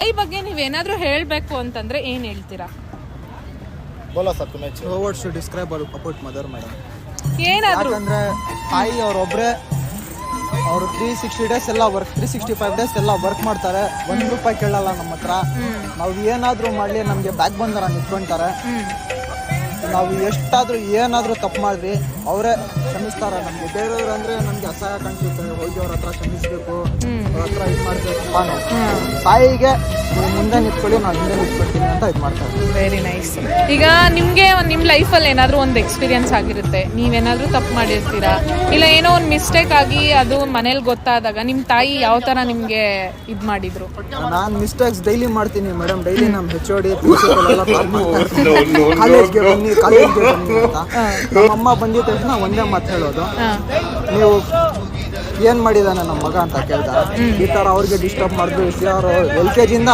ಈ ಬಗ್ಗೆ ನೀವೇನಾದ್ರೂ ಹೇಳಬೇಕು ಅಂತಂದ್ರೆ ಏನು ಹೇಳ್ತೀರಾ? बोला सर तुम्हें No words to describe about mother, madam. ಏನಾದ್ರೂ ಯಾಕಂದ್ರೆ ತಾಯಿ ಅವರೊಬ್ಬರೇ ಅವರು 360 ಡೇಸ್ ಎಲ್ಲ ವರ್ಕ್ 365 ಡೇಸ್ ಎಲ್ಲ ವರ್ಕ್ ಮಾಡ್ತಾರೆ. ₹1 ಕೇಳಲ್ಲ ನಮ್ಮ ಹತ್ರ. ನಾವು ಏನಾದರೂ ಮಾಡಲಿ ನಮಗೆ ಬ್ಯಾಕ್ ಬಂದರ ನಿಂತ್ಕೊಂತಾರೆ. ನಾವು ಎಷ್ಟಾದರೂ ಏನಾದರೂ ತಪ್ಪು ಮಾಡಿದ್ರಿ ಅವರೇ ಕ್ಷಮಿಸ್ತಾರೆ ನಮಗೆ. ಬೇರೆಯವ್ರು ಅಂದರೆ ನಮಗೆ ಅಸಹ್ಯ ಕಾಣಿಸುತ್ತೆ, ಹೋಗಿ ಅವ್ರ ಹತ್ರ ಕ್ಷಮಿಸಬೇಕು, ಅವ್ರ ಹತ್ರ ಇದು ಮಾಡಬೇಕು. ತಾಯಿಗೆ ನೀವು ಮುಂದೆ ನಿಂತ್ಕೊಳ್ಳಿ, ನಾವು ಹಿಂದೆ ನಿಂತ್ಕೊಳ್ತೀನಿ ಅಂತ ಇದು ಮಾಡ್ತಾರೆ. Very nice. ಈಗ ನಿಮಗೆ ನಿಮ್ಮ ಲೈಫಲ್ಲಿ ಏನಾದರೂ ಒಂದು ಎಕ್ಸ್ಪೀರಿಯನ್ಸ್ ಆಗಿರುತ್ತೆ, ನೀವೇನಾದರೂ ತಪ್ಪು ಮಾಡಿರ್ತೀರಾ, ಇಲ್ಲ ಏನೋ ಒಂದು ಮಿಸ್ಟೇಕ್ ಆಗಿ ಅದು ಮನೇಲಿ ಗೊತ್ತಾದಾಗ ನಿಮ್ಮ ತಾಯಿ ಯಾವ ಥರ ನಿಮಗೆ ಇದು ಮಾಡಿದ್ರು? ನಾನು ಮಿಸ್ಟೇಕ್ಸ್ ಡೈಲಿ ಮಾಡ್ತೀನಿ ಮೇಡಮ್. ಡೈಲಿ ನಮ್ಮ HOD ಪ್ರಿನ್ಸಿಪಲ್ ಎಲ್ಲ ಕಾಲೇಜ್ಗೆ ಬನ್ನಿ ಅಂತ. ನಮ್ಮಮ್ಮ ಬಂದಿದ್ದ ತಕ್ಷಣ ಒಂದೇ ಮಾತು ಹೇಳೋದು, ನೀವು ಏನ್ ಮಾಡಿದಾನೆ ನಮ್ಮ ಮಗ ಅಂತ ಕೇಳ್ತಾರೆ. ಈ ತರ ಅವ್ರಿಗೆ ಡಿಸ್ಟರ್ಬ್ ಮಾಡಿದ್ರು. LKG ಇಂದ